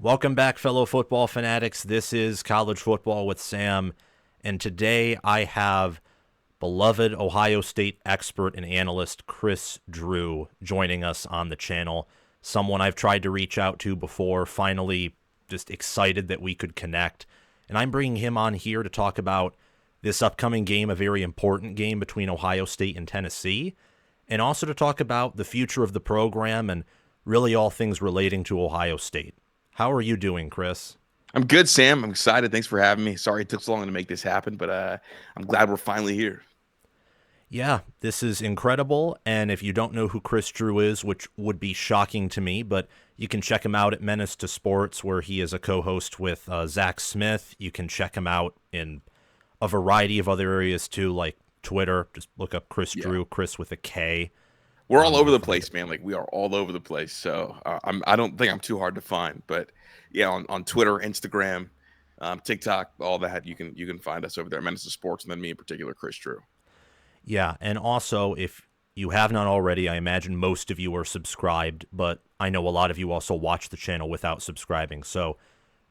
Welcome back, fellow football fanatics. This is College Football with Sam, and today I have beloved Ohio State expert and analyst Kris Drew joining us on the channel. Someone I've tried to reach out to before, finally just excited that we could connect. And I'm bringing him on here to talk about this upcoming game, a very important game between Ohio State and Tennessee, and also to talk about the future of the program and really all things relating to Ohio State. How are you doing, Kris? I'm good, Sam. I'm excited. Thanks for having me. Sorry it took so long to make this happen, but I'm glad we're finally here. Yeah, this is incredible. And if you don't know who Kris Drew is, which would be shocking to me, but you can check him out at Menace to Sports, where he is a co-host with Zach Smith. You can check him out in a variety of other areas too, like Twitter. Just look up Kris Yeah, Drew, Kris with a K. we're all over You'll the find place, it. man. Like we are all over the place. So I don't think I'm too hard to find, but yeah, on Twitter, Instagram, TikTok, all that you can find us over there. Menace to Sports, and then me in particular, Kris Drew. Yeah, and also, if you have not already, I imagine most of you are subscribed, but I know a lot of you also watch the channel without subscribing. So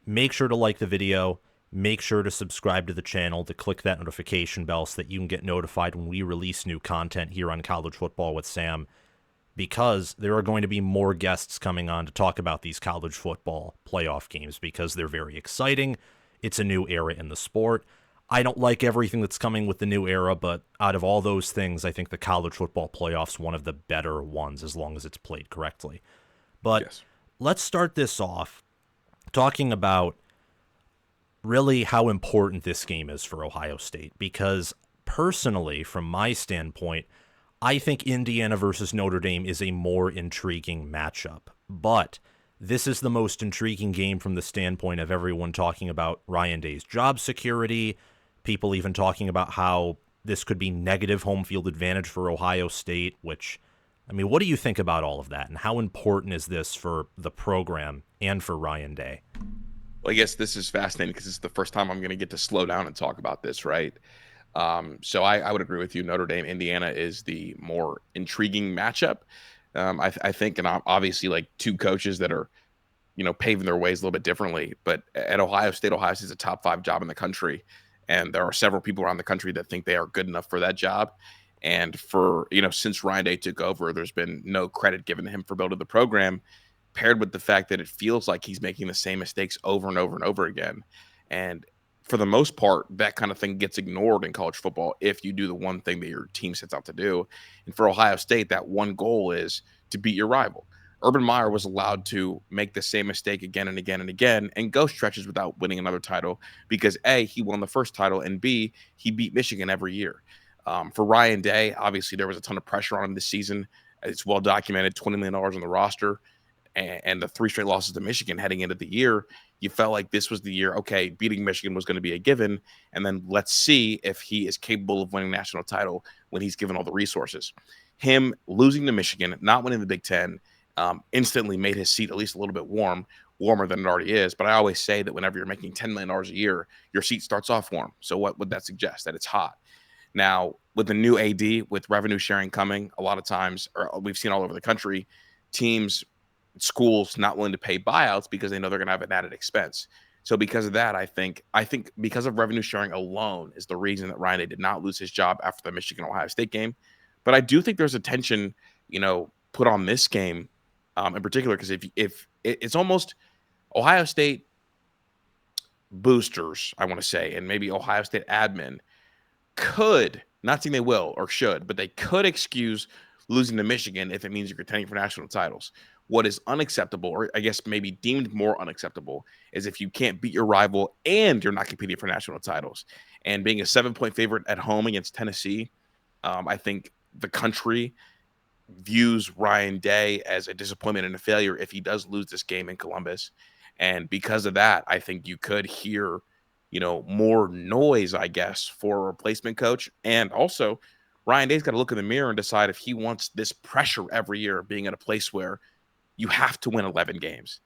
make sure to like the video, make sure to subscribe to the channel, to click that notification bell so that you can get notified when we release new content here on College Football with Sam, because there are going to be more guests coming on to talk about these college football playoff games because they're very exciting. It's a new era in the sport. I don't like everything that's coming with the new era, but out of all those things, I think the college football playoff's one of the better ones as long as it's played correctly. But Yes. let's start this off talking about really how important this game is for Ohio State, because personally, from my standpoint, I think Indiana versus Notre Dame is a more intriguing matchup. But this is the most intriguing game from the standpoint of everyone talking about Ryan Day's job security, people even talking about how this could be negative home field advantage for Ohio State, which, I mean, what do you think about all of that? And how important is this for the program and for Ryan Day? Well, I guess this is fascinating because it's the first time I'm going to get to slow down and talk about this, right? So I would agree with you. Notre Dame, Indiana is the more intriguing matchup. I think, and obviously, like two coaches that are paving their ways a little bit differently. But at Ohio State's a top five job in the country, and there are several people around the country that think they are good enough for that job. And for since Ryan Day took over, there's been no credit given to him for building the program, paired with the fact that it feels like he's making the same mistakes over and over and over again. And for the most part, that kind of thing gets ignored in college football if you do the one thing that your team sets out to do. And for Ohio State, that one goal is to beat your rival. Urban Meyer was allowed to make the same mistake again and again and again and go stretches without winning another title because A, he won the first title, and B, he beat Michigan every year. For Ryan Day, obviously there was a ton of pressure on him this season. It's well documented, $20 million on the roster and the three straight losses to Michigan heading into the year. You felt like this was the year, okay, beating Michigan was going to be a given. And then let's see if he is capable of winning a national title when he's given all the resources. Him losing to Michigan, not winning the Big Ten, instantly made his seat at least a little bit warmer than it already is. But I always say that whenever you're making $10 million a year, your seat starts off warm. So what would that suggest? That it's hot. Now, with the new AD, with revenue sharing coming, a lot of times, or we've seen all over the country, teams, schools not willing to pay buyouts because they know they're going to have an added expense. So because of that, I think because of revenue sharing alone is the reason that Ryan Day did not lose his job after the Michigan Ohio State game. But I do think there's attention, put on this game in particular because if it's almost Ohio State boosters, I want to say, and maybe Ohio State admin could, not saying they will or should, but they could excuse losing to Michigan if it means you're contending for national titles. What is unacceptable, or I guess maybe deemed more unacceptable, is if you can't beat your rival and you're not competing for national titles. And being a 7-point favorite at home against Tennessee, I think the country views Ryan Day as a disappointment and a failure if he does lose this game in Columbus. And because of that, I think you could hear, more noise, I guess, for a replacement coach. And also, Ryan Day's got to look in the mirror and decide if he wants this pressure every year, being at a place where you have to win 11 games.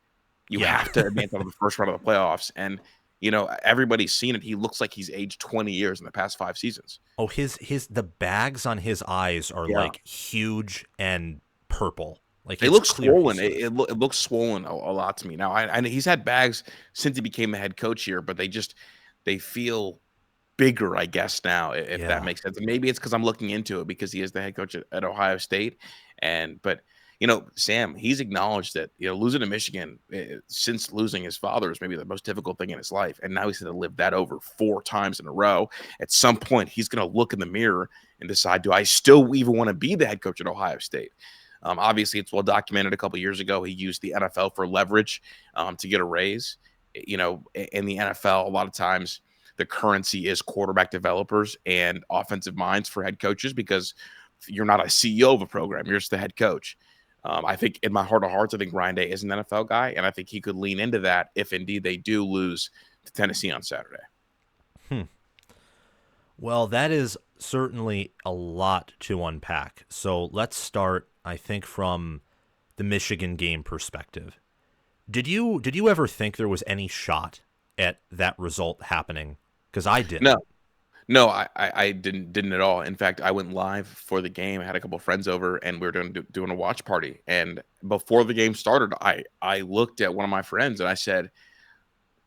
You Yeah. have to advance out of the first round of the playoffs. And, everybody's seen it. He looks like he's aged 20 years in the past 5 seasons. Oh, his the bags on his eyes are Yeah. like huge and purple. Like It it's looks clear swollen. he's It, hurt. it, loo- it looks swollen a lot to me. Now, I know he's had bags since he became the head coach here, but they feel bigger, I guess, now, if that Yeah. makes sense. And maybe it's because I'm looking into it because he is the head coach at Ohio State. But Sam, he's acknowledged that losing to Michigan since losing his father is maybe the most difficult thing in his life, and now he's going to live that over 4 times in a row. At some point, he's going to look in the mirror and decide, do I still even want to be the head coach at Ohio State? Obviously, it's well documented. A couple years ago, he used the NFL for leverage to get a raise. In the NFL, a lot of times the currency is quarterback developers and offensive minds for head coaches because you're not a CEO of a program. You're just the head coach. I think in my heart of hearts, I think Ryan Day is an NFL guy, and I think he could lean into that if indeed they do lose to Tennessee on Saturday. Well, that is certainly a lot to unpack. So let's start, I think, from the Michigan game perspective. Did you ever think there was any shot at that result happening? Because I No, didn't. no, I didn't at all. In fact, I went live for the game. I had a couple friends over, and we were doing a watch party. And before the game started, I looked at one of my friends and I said,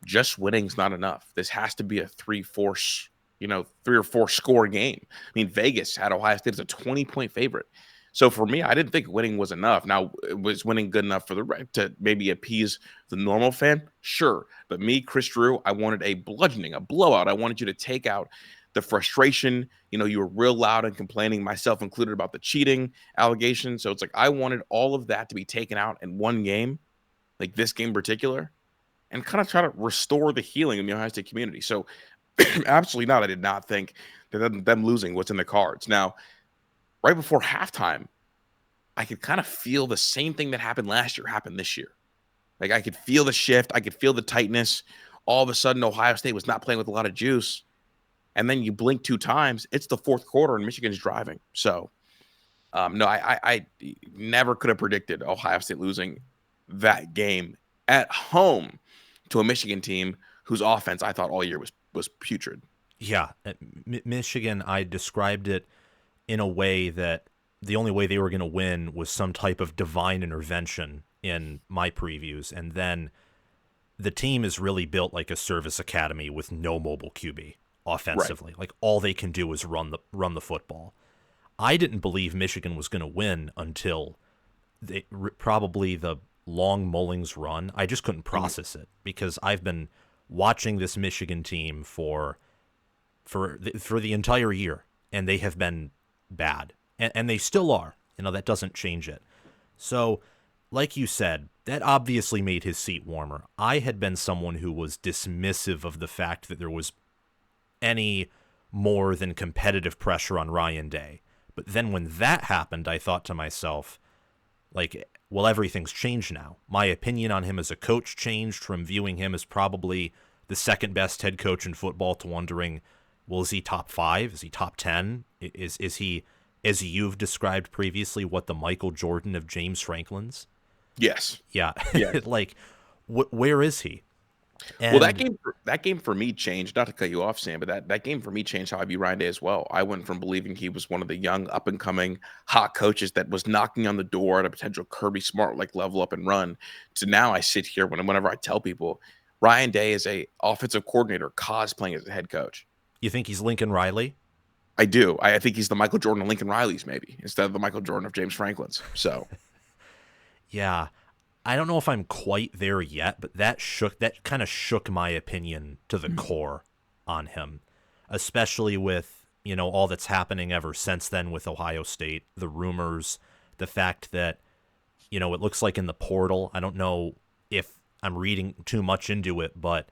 just winning's not enough. This has to be a 3 or 4 score game. I mean, Vegas had Ohio State as a 20-point favorite. So for me, I didn't think winning was enough. Now, was winning good enough for to maybe appease the normal fan? Sure. But me, Kris Drew, I wanted a bludgeoning, a blowout. I wanted you to take out the frustration. You were real loud and complaining, myself included, about the cheating allegations. So it's like I wanted all of that to be taken out in one game, like this game in particular, and kind of try to restore the healing in the Ohio State community. So absolutely not. I did not think that them losing was in the cards. Now, right before halftime, I could kind of feel the same thing that happened last year happened this year. Like I could feel the shift. I could feel the tightness. All of a sudden, Ohio State was not playing with a lot of juice. And then you blink 2 times. It's the fourth quarter and Michigan's driving. So, no, I never could have predicted Ohio State losing that game at home to a Michigan team whose offense I thought all year was putrid. Yeah, Michigan, I described it in a way that the only way they were going to win was some type of divine intervention in my previews. And then the team is really built like a service academy with no mobile QB Right. offensively. Like all they can do is run the football. I didn't believe Michigan was going to win until probably the long Mullings run. I just couldn't Mhm. process it because I've been watching this Michigan team for the entire year, and they have been bad, and they still are. That doesn't change it. So, like you said, that obviously made his seat warmer. I had been someone who was dismissive of the fact that there was any more than competitive pressure on Ryan Day. But then when that happened, I thought to myself, like, well, everything's changed now. My opinion on him as a coach changed from viewing him as probably the second best head coach in football to wondering, well, is he top 5? Is he top 10? Is he, as you've described previously, what the Michael Jordan of James Franklin's? Yes. Yeah, Yeah. like, where is he? Well, And that game for me changed. Not to cut you off, Sam, but that game for me changed how I view Ryan Day as well. I went from believing he was one of the young, up and coming, hot coaches that was knocking on the door at a potential Kirby Smart like level up and run, to now I sit here whenever I tell people Ryan Day is a offensive coordinator cosplaying as a head coach. you think he's Lincoln Riley? I do. I think he's the Michael Jordan of Lincoln Riley's maybe instead of the Michael Jordan of James Franklin's. So Yeah, I don't know if I'm quite there yet, but that kind of shook my opinion to the core on him, especially with, all that's happening ever since then with Ohio State, the rumors, the fact that, it looks like in the portal, I don't know if I'm reading too much into it, but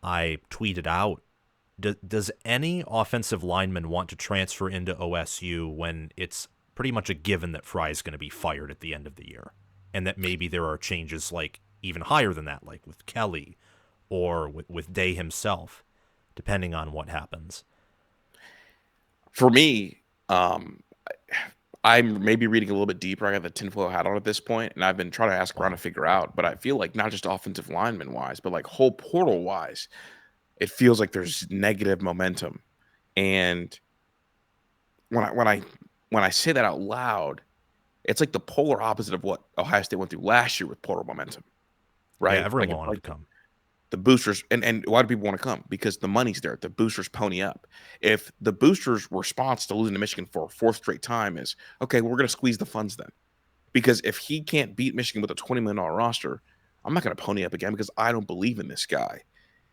I tweeted out, does any offensive lineman want to transfer into OSU when it's pretty much a given that Fry's going to be fired at the end of the year? And that maybe there are changes like even higher than that, like with Kelly or with Day himself, depending on what happens. for me, I'm maybe reading a little bit deeper. I got the tinfoil hat on at this point, and I've been trying to ask around to Wow. figure out. But I feel like not just offensive lineman wise, but like whole portal wise, it feels like there's negative momentum. And when I when I when I say that out loud, It's like the polar opposite of what Ohio State went through last year with portal momentum, Yeah, right? everyone Like, wanted to come. the boosters, and why do people want to come? Because the money's there. The boosters pony up. If the boosters' response to losing to Michigan for a fourth straight time is, okay, we're going to squeeze the funds then. Because if he can't beat Michigan with a $20 million roster, I'm not going to pony up again because I don't believe in this guy.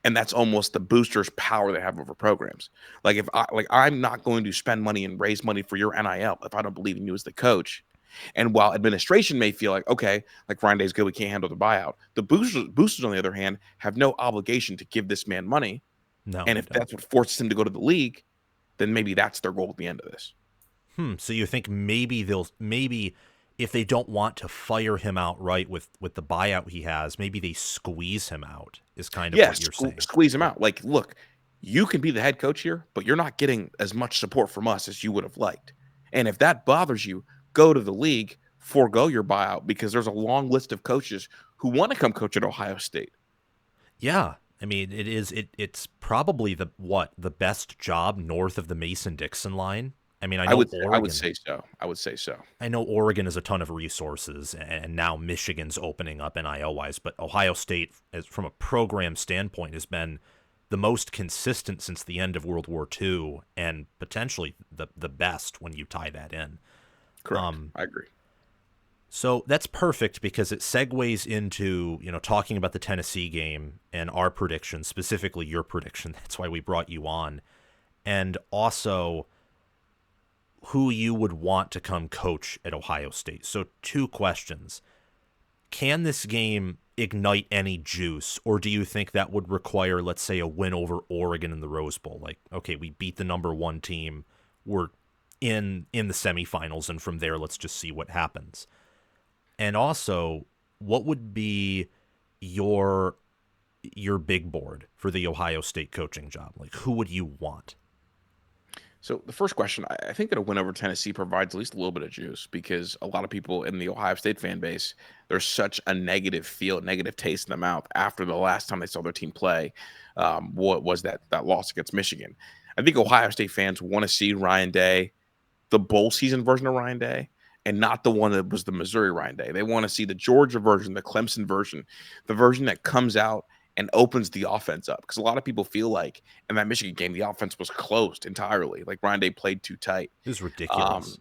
And that's almost the boosters' power they have over programs. Like, if I'm not going to spend money and raise money for your NIL if I don't believe in you as the coach. And while administration may feel like, okay, like Ryan Day's good, we can't handle the buyout. The boosters, on the other hand, have no obligation to give this man money. No, And they if don't. that's what forces him to go to the league, then maybe that's their goal at the end of this. So you think maybe if they don't want to fire him outright with the buyout he has, maybe they squeeze him out is kind of Yeah, what you're saying. squeeze him out. Like, look, you can be the head coach here, but you're not getting as much support from us as you would have liked. And if that bothers you, go to the league, forego your buyout because there's a long list of coaches who want to come coach at Ohio State. Yeah. I mean, it's probably the best job north of the Mason-Dixon line. I mean, I would Oregon. say so. I would say so. I know Oregon has a ton of resources, and now Michigan's opening up NIL-wise, but Ohio State, from a program standpoint, has been the most consistent since the end of World War II, and potentially the best when you tie that in. Correct. I agree. So that's perfect because it segues into, talking about the Tennessee game and our prediction, specifically your prediction. That's why we brought you on. And also who you would want to come coach at Ohio State. So 2 questions. Can this game ignite any juice, or do you think that would require, let's say, a win over Oregon in the Rose Bowl? Like, okay, we beat the number 1 team. We're in the semifinals, and from there, let's just see what happens. And also, what would be your big board for the Ohio State coaching job? Like, who would you want? So the first question, I think that a win over Tennessee provides at least a little bit of juice because a lot of people in the Ohio State fan base, there's such a negative taste in the mouth after the last time they saw their team play. What was that loss against Michigan? I think Ohio State fans want to see Ryan Day, the bowl season version of Ryan Day, and not the one that was the Missouri Ryan Day. They want to see the Georgia version, the Clemson version, the version that comes out and opens the offense up. Because a lot of people feel like in that Michigan game, the offense was closed entirely. Like Ryan Day played too tight. It was ridiculous.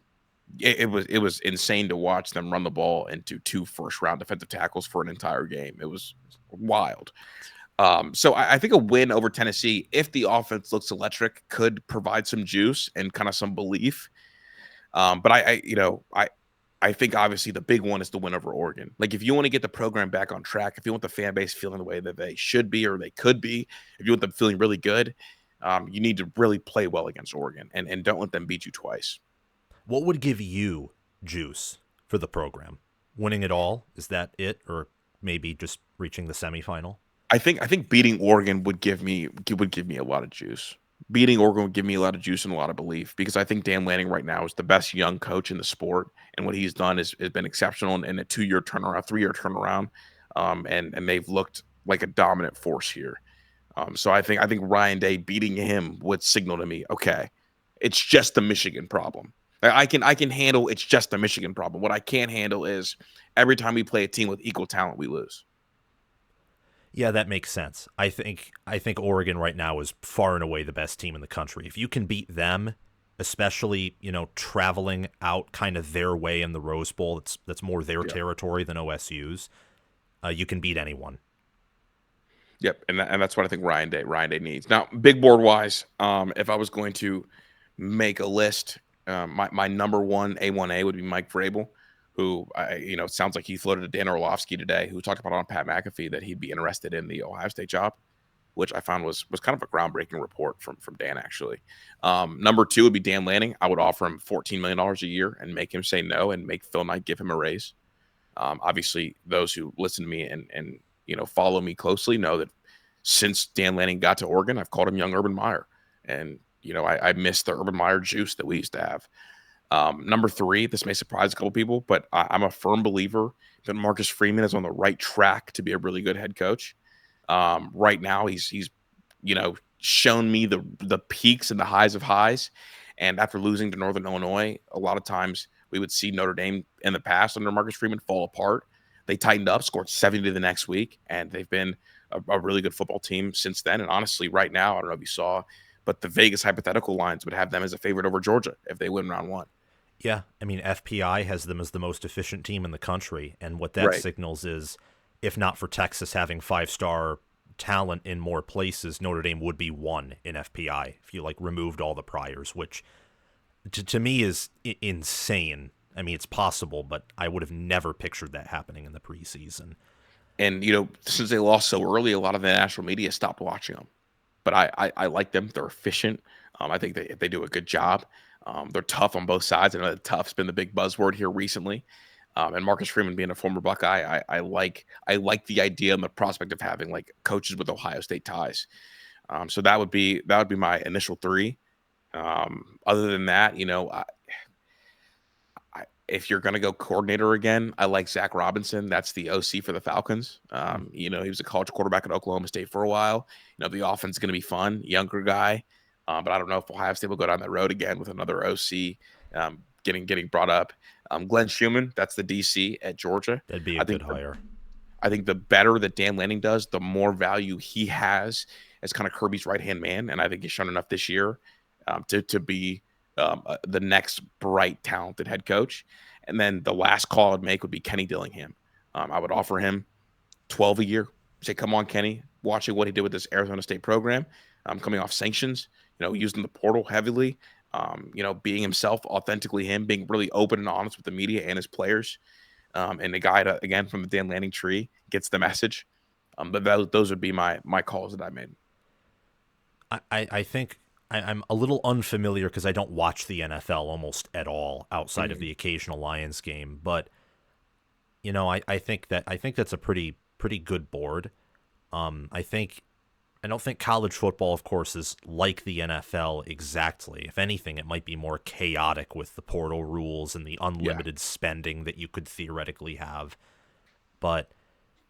It was insane to watch them run the ball into 2 first-round defensive tackles for an entire game. It was wild. So I think a win over Tennessee, if the offense looks electric, could provide some juice and kind of some belief. But I think obviously the big one is the win over Oregon. Like, if you want to get the program back on track, if you want the fan base feeling the way that they should be or they could be, if you want them feeling really good, you need to really play well against Oregon and don't let them beat you twice. What would give you juice for the program? Winning it all? Is that it? Or maybe just reaching the semifinal? I think beating Oregon would give me a lot of juice. Beating Oregon would give me a lot of juice and a lot of belief because I think Dan Lanning right now is the best young coach in the sport, and what he's done has been exceptional in a 2-year turnaround, 3-year turnaround, and they've looked like a dominant force here. So I think Ryan Day beating him would signal to me, okay, it's just the Michigan problem. I can handle it's just the Michigan problem. What I can't handle is every time we play a team with equal talent, we lose. Yeah, that makes sense. I think Oregon right now is far and away the best team in the country. If you can beat them, especially, traveling out kind of their way in the Rose Bowl, that's more their territory than OSU's, you can beat anyone. Yep, and that's what I think Ryan Day needs. Now, big board wise, if I was going to make a list, my number one A1A would be Mike Vrabel, who it sounds like he floated to Dan Orlovsky today, who talked about on Pat McAfee that he'd be interested in the Ohio State job, which I found was kind of a groundbreaking report from Dan actually. Number 2 would be Dan Lanning. I would offer him $14 million a year and make him say no and make Phil Knight give him a raise. Obviously, those who listen to me and follow me closely know that since Dan Lanning got to Oregon, I've called him young Urban Meyer, and I miss the Urban Meyer juice that we used to have. Number 3, this may surprise a couple people, but I'm a firm believer that Marcus Freeman is on the right track to be a really good head coach. Right now, he's shown me the peaks and the highs of highs, and after losing to Northern Illinois, a lot of times we would see Notre Dame in the past under Marcus Freeman fall apart. They tightened up, scored 70 the next week, and they've been a really good football team since then. And honestly, right now, I don't know if you saw, but the Vegas hypothetical lines would have them as a favorite over Georgia if they win round one. Yeah, I mean, FPI has them as the most efficient team in the country, and what that Right. signals is, if not for Texas having five-star talent in more places, Notre Dame would be one in FPI if you like removed all the priors, which to me is insane. I mean, it's possible, but I would have never pictured that happening in the preseason. And, since they lost so early, a lot of the national media stopped watching them. But I like them. They're efficient. I think they do a good job. They're tough on both sides. I know that tough's been the big buzzword here recently. And Marcus Freeman being a former Buckeye, I like the idea and the prospect of having like coaches with Ohio State ties. So that would be my initial three. Other than that, if you're going to go coordinator again, I like Zach Robinson. That's the OC for the Falcons. He was a college quarterback at Oklahoma State for a while. The offense is going to be fun, younger guy. But I don't know if Ohio State will go down that road again with another OC getting brought up. Glenn Schumann, that's the DC at Georgia. That'd be a I good think hire. I think the better that Dan Lanning does, the more value he has as kind of Kirby's right-hand man. And I think he's shown enough this year to be the next bright, talented head coach. And then the last call I'd make would be Kenny Dillingham. I would offer him 12 a year. Say, come on, Kenny, watching what he did with this Arizona State program, coming off sanctions, using the portal heavily, being himself, authentically him, being really open and honest with the media and his players. And the guy, again, from the Dan Lanning tree gets the message. But those would be my calls that I made. I think I'm a little unfamiliar because I don't watch the NFL almost at all outside of the occasional Lions game. But I think that's a pretty good board. I don't think college football, of course, is like the NFL exactly. If anything, it might be more chaotic with the portal rules and the unlimited spending that you could theoretically have. But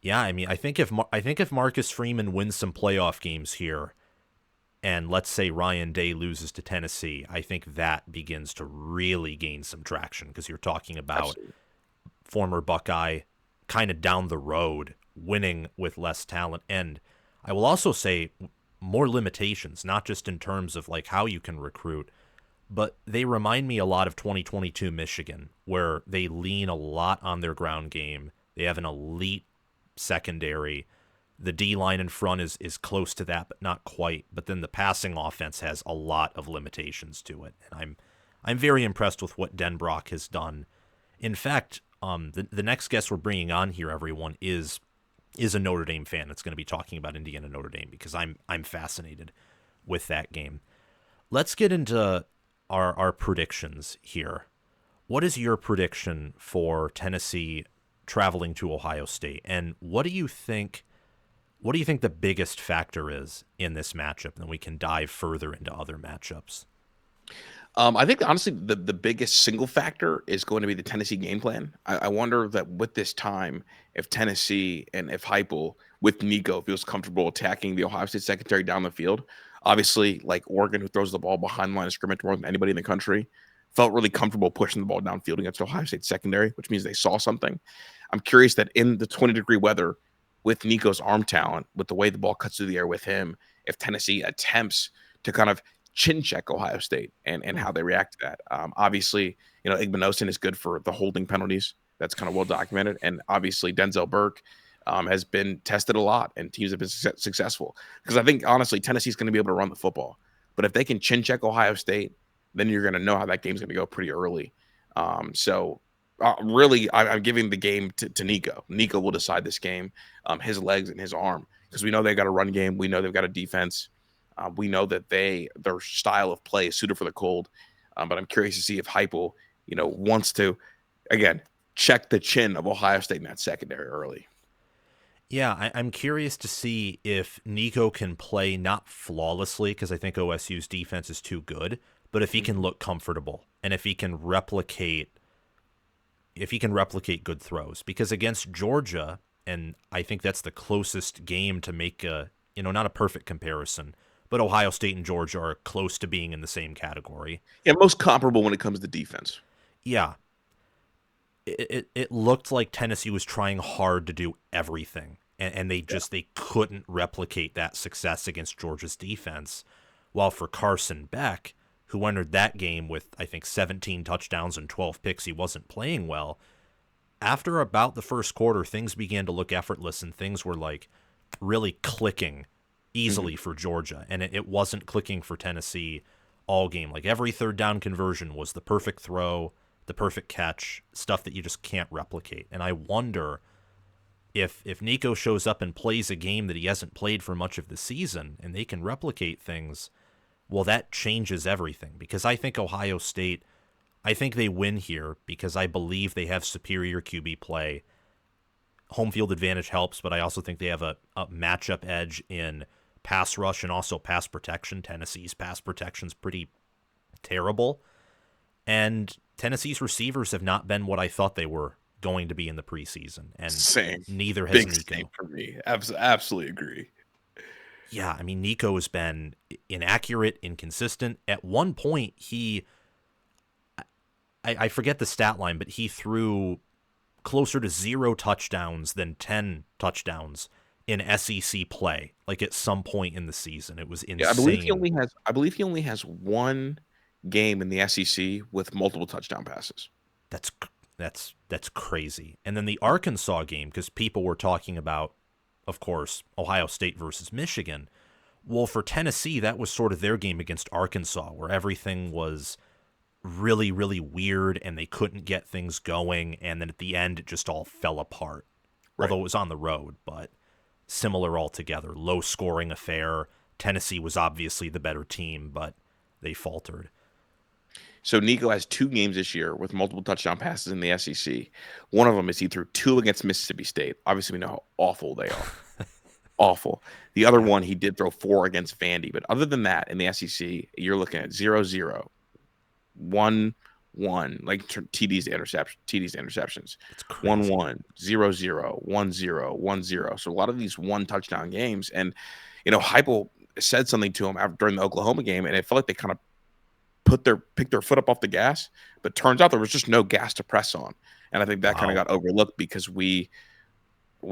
yeah, I mean, I think if Marcus Freeman wins some playoff games here, and let's say Ryan Day loses to Tennessee, I think that begins to really gain some traction because you're talking about Absolutely. former Buckeye kind of down the road winning with less talent. And I will also say more limitations, not just in terms of like how you can recruit, but they remind me a lot of 2022 Michigan, where they lean a lot on their ground game. They have an elite secondary. The D-line in front is close to that, but not quite. But then the passing offense has a lot of limitations to it. And I'm very impressed with what Denbrock has done. In fact, the next guest we're bringing on here, everyone, is a Notre Dame fan that's going to be talking about Indiana Notre Dame because I'm fascinated with that game. Let's get into our predictions here. What is your prediction for Tennessee traveling to Ohio State, and what do you think the biggest factor is in this matchup? And then we can dive further into other matchups. I think honestly the biggest single factor is going to be the Tennessee game plan. I wonder that with this time, if Tennessee and if Heupel with Nico feels comfortable attacking the Ohio State secondary down the field. Obviously, like Oregon, who throws the ball behind the line of scrimmage more than anybody in the country, felt really comfortable pushing the ball downfield against Ohio State secondary, which means they saw something. I'm curious that in the 20-degree weather, with Nico's arm talent, with the way the ball cuts through the air with him, if Tennessee attempts to kind of chin check Ohio State and how they react to that. Obviously, Igbenogson is good for the holding penalties. That's kind of well documented. And obviously, Denzel Burke has been tested a lot, and teams have been successful. Because I think, honestly, Tennessee's going to be able to run the football. But if they can chin check Ohio State, then you're going to know how that game's going to go pretty early. Really, I'm giving the game to Nico. Nico will decide this game, his legs and his arm, because we know they've got a run game. We know they've got a defense. We know that their style of play is suited for the cold. But I'm curious to see if Heupel, wants to, again, check the chin of Ohio State in that secondary early. Yeah, I'm curious to see if Nico can play not flawlessly, because I think OSU's defense is too good, but if he can look comfortable and if he can replicate good throws. Because against Georgia, and I think that's the closest game to make not a perfect comparison, but Ohio State and Georgia are close to being in the same category. Yeah, most comparable when it comes to defense. Yeah. it looked like Tennessee was trying hard to do everything, and they couldn't replicate that success against Georgia's defense. While for Carson Beck, who entered that game with, I think, 17 touchdowns and 12 picks, he wasn't playing well. After about the first quarter, things began to look effortless, and things were like really clicking easily for Georgia, and it wasn't clicking for Tennessee all game. Like every third down conversion was the perfect throw, the perfect catch, stuff that you just can't replicate. And I wonder if Nico shows up and plays a game that he hasn't played for much of the season, and they can replicate things, well, that changes everything. Because I think Ohio State, I think they win here because I believe they have superior QB play. Home field advantage helps, but I also think they have a matchup edge in pass rush and also pass protection. Tennessee's pass protection's pretty terrible. And Tennessee's receivers have not been what I thought they were going to be in the preseason. And Same. neither has Big Nico. same for me. Absolutely agree. Yeah, I mean, Nico has been inaccurate, inconsistent. At one point, I forget the stat line, but he threw closer to 0 touchdowns than 10 touchdowns in SEC play. Like at some point in the season, it was insane. Yeah, I believe he only has one game in the SEC with multiple touchdown passes. That's crazy. And then the Arkansas game, because people were talking about, of course, Ohio State versus Michigan. Well, for Tennessee, that was sort of their game against Arkansas, where everything was really, really weird and they couldn't get things going. And then at the end, it just all fell apart. Right. Although it was on the road, but similar altogether. Low scoring affair. Tennessee was obviously the better team, but they faltered. So Nico has 2 games this year with multiple touchdown passes in the SEC. One of them is he threw 2 against Mississippi State. Obviously, we know how awful they are. Awful. The other one, he did throw 4 against Vandy. But other than that, in the SEC, you're looking at 0-0, 1-1, like TDs to interceptions. 1-1, 0-0, 1-0, 1-0. So a lot of these 1 touchdown games. And, Heupel said something to him during the Oklahoma game, and it felt like they kind of picked their foot up off the gas, but turns out there was just no gas to press on. And I think that kind of got overlooked because we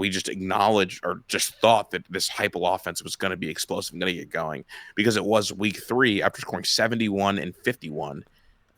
just acknowledged or just thought that this Heupel offense was going to be explosive and going to get going because it was week 3 after scoring 71 and 51,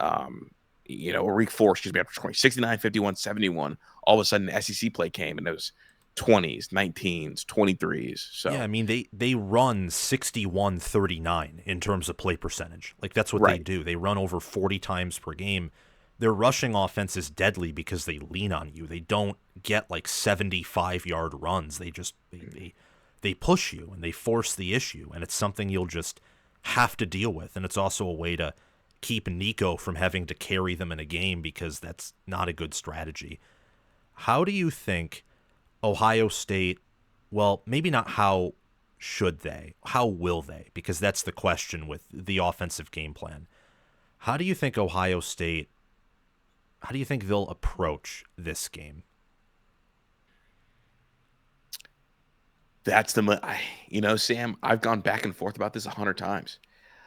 or week 4, after scoring 69, 51, 71, all of a sudden the SEC play came and it was 20s, 19s, 23s. So yeah, I mean they run 61-39 in terms of play percentage. Like that's what they do. They run over 40 times per game. Their rushing offense is deadly because they lean on you. They don't get like 75-yard runs. They just they push you and they force the issue, and it's something you'll just have to deal with. And it's also a way to keep Nico from having to carry them in a game because that's not a good strategy. How do you think Ohio State, well, maybe not how should they, how will they? Because that's the question with the offensive game plan. How do you think Ohio State, how do you think they'll approach this game? That's Sam, I've gone back and forth about this 100 times.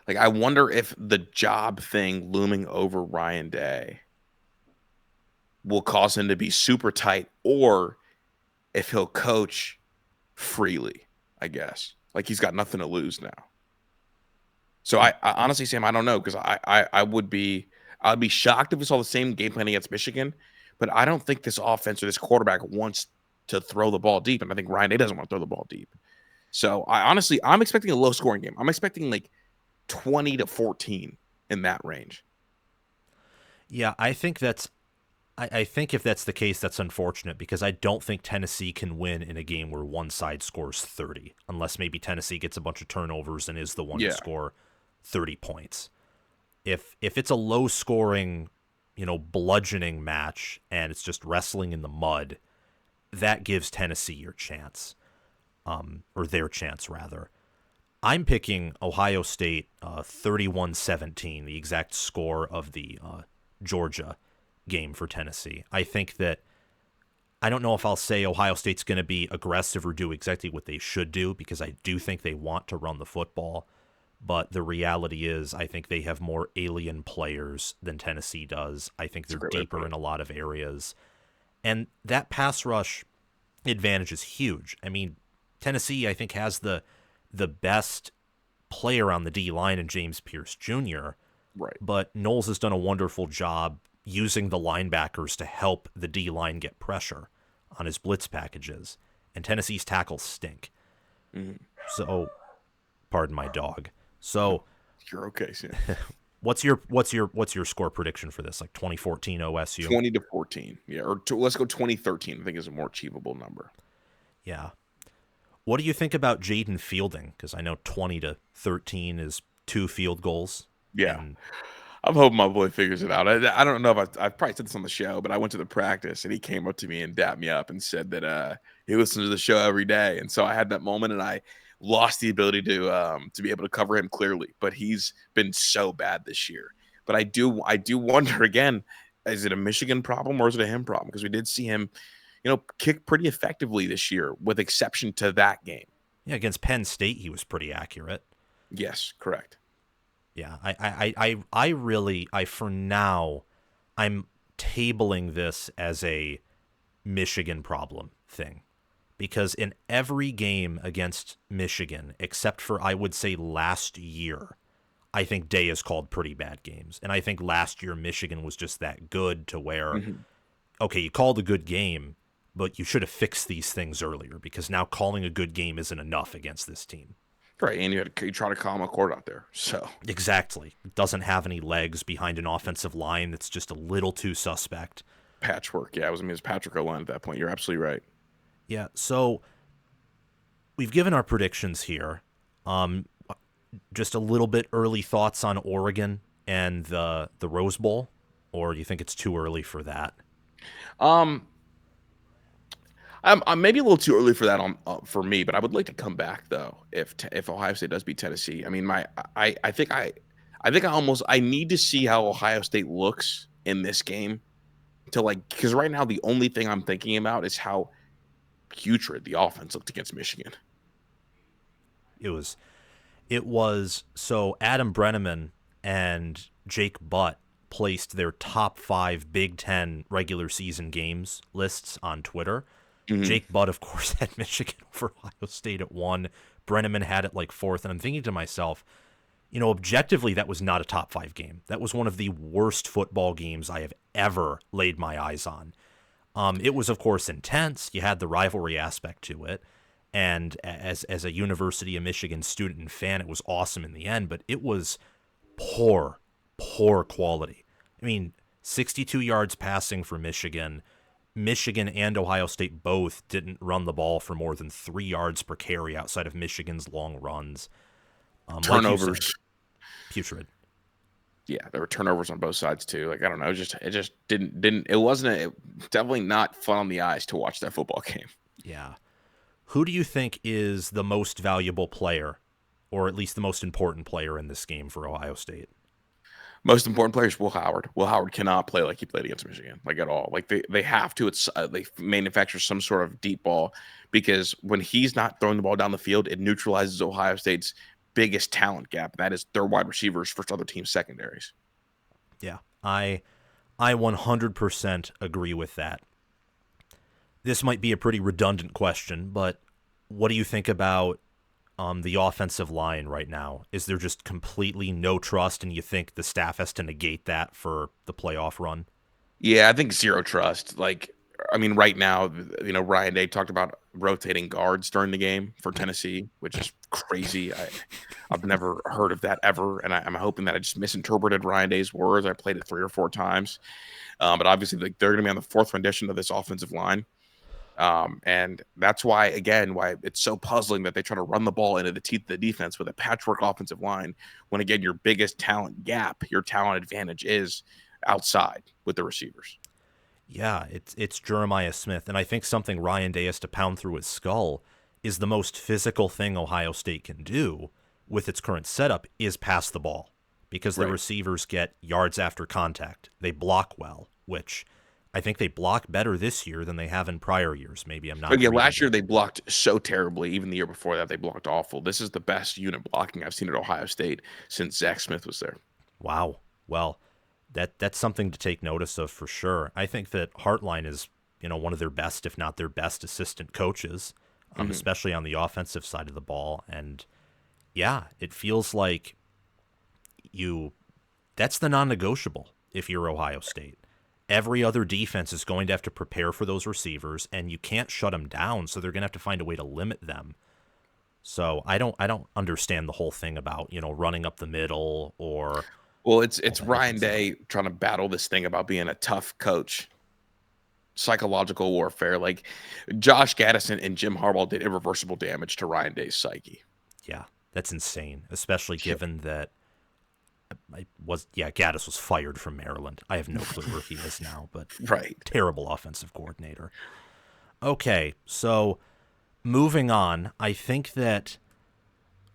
Like, I wonder if the job thing looming over Ryan Day will cause him to be super tight, or if he'll coach freely, I guess. Like, he's got nothing to lose now. So I honestly, Sam, I don't know, because I'd be shocked if we saw the same game plan against Michigan, but I don't think this offense or this quarterback wants to throw the ball deep, and I think Ryan Day doesn't want to throw the ball deep. So I'm expecting a low scoring game. I'm expecting like 20-14 in that range. Yeah, I think if that's the case, that's unfortunate because I don't think Tennessee can win in a game where one side scores 30, unless maybe Tennessee gets a bunch of turnovers and is the one to score 30 points. If it's a low scoring, bludgeoning match and it's just wrestling in the mud, that gives Tennessee your chance, or their chance rather. I'm picking Ohio State 31-17, the exact score of the Georgia game for Tennessee. I think that, I don't know if I'll say Ohio State's going to be aggressive or do exactly what they should do, because I do think they want to run the football, but the reality is I think they have more alien players than Tennessee does. I think they're deeper in a lot of areas. And that pass rush advantage is huge. I mean, Tennessee, I think, has the best player on the D line in James Pierce Jr., Right. but Knowles has done a wonderful job using the linebackers to help the D line get pressure on his blitz packages. And Tennessee's tackles stink. Mhm. So, pardon my dog. So, You're okay, Sam. what's your score prediction for this? Like 2014 OSU? 20-14. Yeah, or let's go 2013. I think is a more achievable number. Yeah. What do you think about Jaden Fielding? Because I know 20-13 is 2 field goals. Yeah. And I'm hoping my boy figures it out. I don't know if I've probably said this on the show, but I went to the practice and he came up to me and dapped me up and said that he listens to the show every day. And so I had that moment and I lost the ability to be able to cover him clearly. But he's been so bad this year. But I do wonder again, is it a Michigan problem or is it a him problem? Because we did see him, kick pretty effectively this year, with exception to that game. yeah, against Penn State, he was pretty accurate. Yes, correct. Yeah, I really, for now, I'm tabling this as a Michigan problem thing. Because in every game against Michigan, except for, I would say, last year, I think Day has called pretty bad games. And I think last year Michigan was just that good to where, okay, you called a good game, but you should have fixed these things earlier, because now calling a good game isn't enough against this team. Right, and you try to calm a court out there. So Exactly. It doesn't have any legs behind an offensive line that's just a little too suspect. patchwork. Yeah, it was Patrick O'Line at that point. You're absolutely right. Yeah, so we've given our predictions here. Just a little bit early thoughts on Oregon and the Rose Bowl, or do you think it's too early for that? I'm maybe a little too early for that for me, but I would like to come back though if Ohio State does beat Tennessee. I mean, I think I need to see how Ohio State looks in this game because right now the only thing I'm thinking about is how putrid the offense looked against Michigan. It was so Adam Brenneman and Jake Butt placed their top 5 Big Ten regular season games lists on Twitter. Jake Butt, of course, had Michigan over Ohio State at 1. Brenneman had it like 4th. And I'm thinking to myself, objectively, that was not a top 5 game. That was one of the worst football games I have ever laid my eyes on. It was, of course, intense. You had the rivalry aspect to it. And as a University of Michigan student and fan, it was awesome in the end. But it was poor quality. I mean, 62 yards passing for Michigan. Michigan and Ohio State both didn't run the ball for more than 3 yards per carry outside of Michigan's long runs. Turnovers. Like putrid. Yeah, there were turnovers on both sides too. Like, I don't know, it just didn't. It wasn't definitely not fun on the eyes to watch that football game. Yeah. Who do you think is the most valuable player, or at least the most important player in this game for Ohio State? Most important player is Will Howard. Will Howard cannot play like he played against Michigan, like at all. Like they have to. They manufacture some sort of deep ball, because when he's not throwing the ball down the field, it neutralizes Ohio State's biggest talent gap. That is their wide receivers versus other teams' secondaries. Yeah, I 100% agree with that. This might be a pretty redundant question, but what do you think about the offensive line right now? Is there just completely no trust, and you think the staff has to negate that for the playoff run? Yeah, I think zero trust. Like, I mean, right now, Ryan Day talked about rotating guards during the game for Tennessee, which is crazy. I've never heard of that ever, and I'm hoping that I just misinterpreted Ryan Day's words. I played it 3 or 4 times, but obviously, like, they're going to be on the 4th rendition of this offensive line. And that's why it's so puzzling that they try to run the ball into the teeth of the defense with a patchwork offensive line, when again, your biggest talent gap, your talent advantage is outside with the receivers. Yeah, it's Jeremiah Smith, and I think something Ryan Day has to pound through his skull is the most physical thing Ohio State can do with its current setup is pass the ball, because the receivers get yards after contact. They block well, which I think they block better this year than they have in prior years. Maybe I'm not. But yeah, last year they blocked so terribly. Even the year before that, they blocked awful. This is the best unit blocking I've seen at Ohio State since Zach Smith was there. Wow. Well, that's something to take notice of for sure. I think that Hartline is, one of their best, if not their best, assistant coaches, especially on the offensive side of the ball. And yeah, it feels like that's the non-negotiable if you're Ohio State. Every other defense is going to have to prepare for those receivers, and you can't shut them down, so they're going to have to find a way to limit them. So I don't understand the whole thing about, running up the middle or. Well, it's Ryan Day trying to battle this thing about being a tough coach. Psychological warfare. Like Josh Gaddis and Jim Harbaugh did irreversible damage to Ryan Day's psyche. Yeah, that's insane, especially given that Gaddis was fired from Maryland. I have no clue where he is now, but right. Terrible offensive coordinator. Okay, so moving on, I think that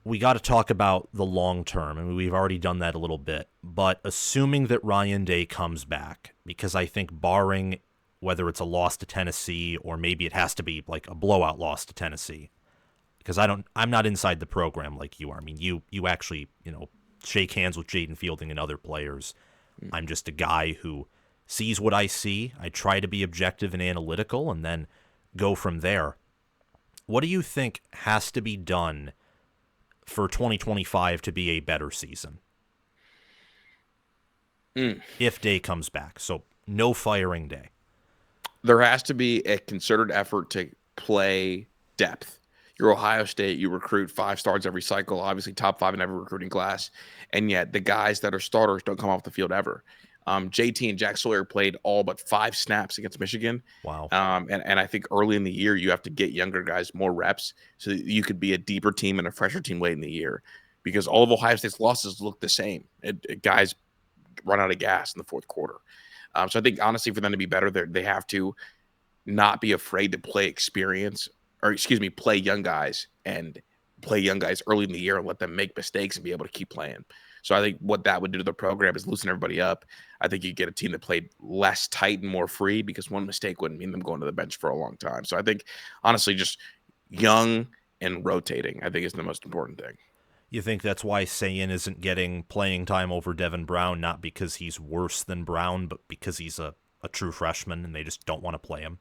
we got to talk about the long term, and we've already done that a little bit, but assuming that Ryan Day comes back, because I think barring whether it's a loss to Tennessee or maybe it has to be like a blowout loss to Tennessee, because I'm not inside the program like you are. I mean, you actually, shake hands with Jaden Fielding and other players. I'm just a guy who sees what I see. I try to be objective and analytical and then go from there. What do you think has to be done for 2025 to be a better season? If Day comes back. So no firing Day. There has to be a concerted effort to play depth. You're Ohio State. You recruit 5 stars every cycle, obviously top 5 in every recruiting class. And yet the guys that are starters don't come off the field ever. JT and Jack Sawyer played all but 5 snaps against Michigan. Wow. And I think early in the year, you have to get younger guys more reps so that you could be a deeper team and a fresher team late in the year, because all of Ohio State's losses look the same. Guys run out of gas in the fourth quarter. So I think, honestly, for them to be better, they have to not be afraid to play play young guys early in the year and let them make mistakes and be able to keep playing. So I think what that would do to the program is loosen everybody up. I think you get a team that played less tight and more free, because one mistake wouldn't mean them going to the bench for a long time. So I think, honestly, just young and rotating, I think, is the most important thing. You think that's why Sayin isn't getting playing time over Devin Brown, not because he's worse than Brown, but because he's a true freshman and they just don't want to play him?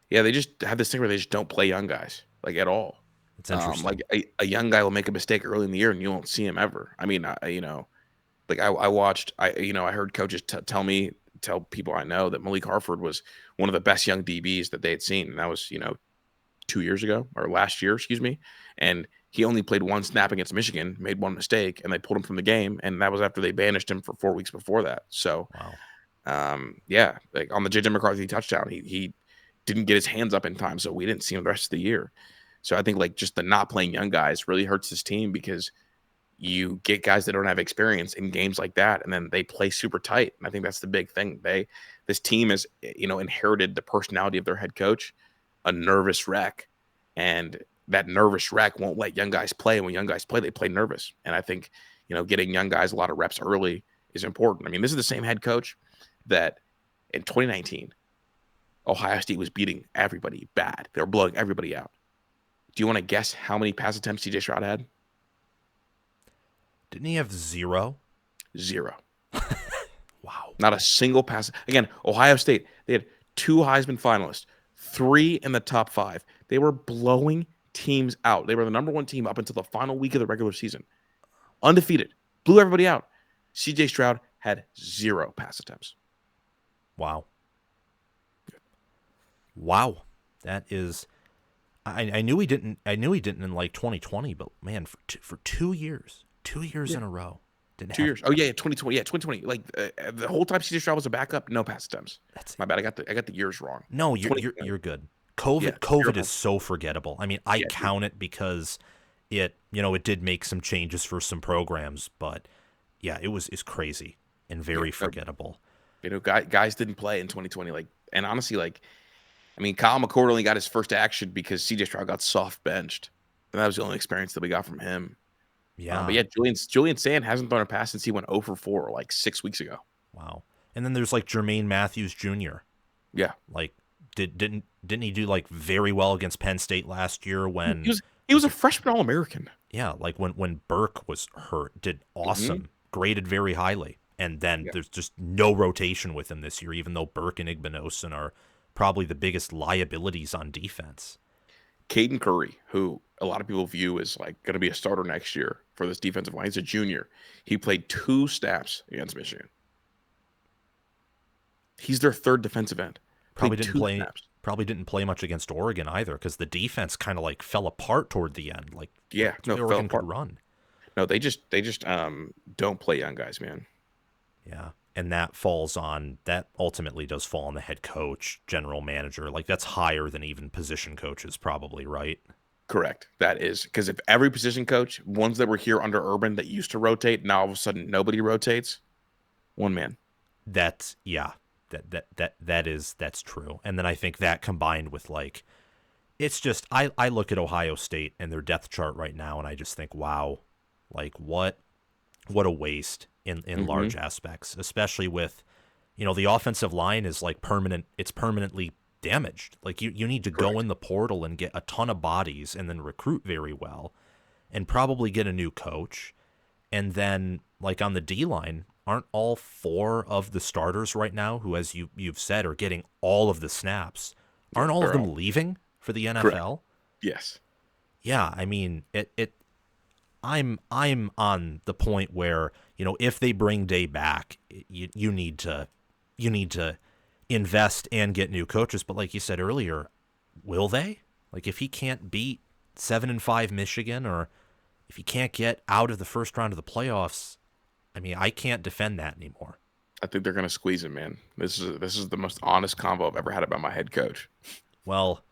Yeah, they just have this thing where they just don't play young guys, like, at all. It's interesting. Like a young guy will make a mistake early in the year and you won't see him ever. I mean, I heard coaches tell people I know that Malik Harford was one of the best young DBs that they had seen. And that was, 2 years ago, or last year, excuse me. And he only played 1 snap against Michigan, made 1 mistake, and they pulled him from the game. And that was after they banished him for 4 weeks before that. So, wow. Like on the J.J. McCarthy touchdown, he didn't get his hands up in time, so we didn't see him the rest of the year. So I think, like, just the not playing young guys really hurts this team, because you get guys that don't have experience in games like that, and then they play super tight. And I think that's the big thing. This team has, inherited the personality of their head coach, a nervous wreck, and that nervous wreck won't let young guys play. And when young guys play, they play nervous. And I think, getting young guys a lot of reps early is important. I mean, this is the same head coach that in 2019, Ohio State was beating everybody bad. They were blowing everybody out. Do you want to guess how many pass attempts CJ Stroud had? Didn't he have 0? 0. Wow. Not a single pass. Again, Ohio State, they had 2 Heisman finalists, 3 in the top 5. They were blowing teams out. They were the number 1 team up until the final week of the regular season. Undefeated. Blew everybody out. CJ Stroud had 0 pass attempts. Wow. Wow. That is, I knew he didn't in like 2020, but man, for 2 years. 2 years in a row. 2 years. Oh yeah, 2020. Yeah, 2020. Like the whole time CJ Stroud was a backup, no pass attempts. That's my bad. I got the years wrong. No, you're good. COVID is so forgettable. I mean, I count it because it did make some changes for some programs, but yeah, it's crazy and very forgettable. Guys didn't play in 2020. Like, and honestly, like, I mean, Kyle McCord only got his first action because CJ Stroud got soft benched, and that was the only experience that we got from him. Yeah. But yeah, Julian Sand hasn't thrown a pass since he went 0 for 4 like 6 weeks ago. Wow. And then there's like Jermaine Matthews Jr. Yeah. Like didn't he do like very well against Penn State last year when he was a freshman All-American. Yeah, like when Burke was hurt, did awesome, graded very highly. And then there's just no rotation with him this year, even though Burke and Igbinosun are probably the biggest liabilities on defense. Caden Curry, who a lot of people view as like going to be a starter next year for this defensive line. He's a junior. He played 2 snaps against Michigan. He's their third defensive end. Probably Played didn't 2 play. snaps. Probably didn't play much against Oregon either, because the defense kind of like fell apart toward the end. Like, Yeah, no, Oregon could run. No, they just don't play young guys, man. Yeah, and that ultimately does fall on the head coach, general manager. Like, that's higher than even position coaches, probably, right? Correct. That is because if every position coach, ones that were here under Urban that used to rotate, now all of a sudden nobody rotates, one man. That's that's true. And then I think that combined with like, it's just I look at Ohio State and their depth chart right now, and I just think, wow, like what a waste in large aspects, especially with, the offensive line is like it's permanently damaged. Like you need to go in the portal and get a ton of bodies and then recruit very well and probably get a new coach. And then like on the D line, aren't all 4 of the starters right now who, as you've said, are getting all of the snaps, aren't all of them leaving for the NFL? Correct. Yes. Yeah, I mean, I'm on the point where, if they bring Day back, you need to invest and get new coaches. But like you said earlier, will they? Like, if he can't beat 7-5 Michigan, or if he can't get out of the first round of the playoffs, I mean, I can't defend that anymore. I think they're going to squeeze him, man. This is the most honest convo I've ever had about my head coach. Well,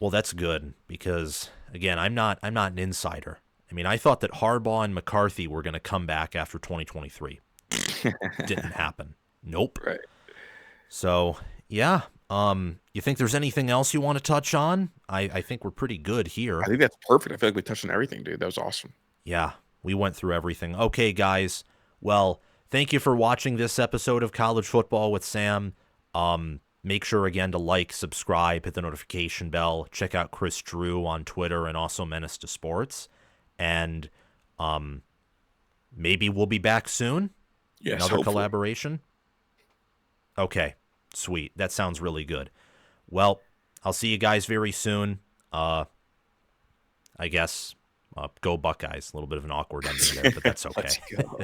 that's good, because again, I'm not an insider. I mean, I thought that Harbaugh and McCarthy were going to come back after 2023. Didn't happen. Nope. Right. So, yeah. You think there's anything else you want to touch on? I think we're pretty good here. I think that's perfect. I feel like we touched on everything, dude. That was awesome. Yeah, we went through everything. Okay, guys. Well, thank you for watching this episode of College Football with Sam. Make sure, again, to like, subscribe, hit the notification bell. Check out Kris Drew on Twitter and also Menace to Sports. And maybe we'll be back soon. Yes, Another hopefully. collaboration. Okay, sweet. That sounds really good. Well, I'll see you guys very soon. I guess go Buckeyes. A little bit of an awkward ending there, but that's okay. Let's go.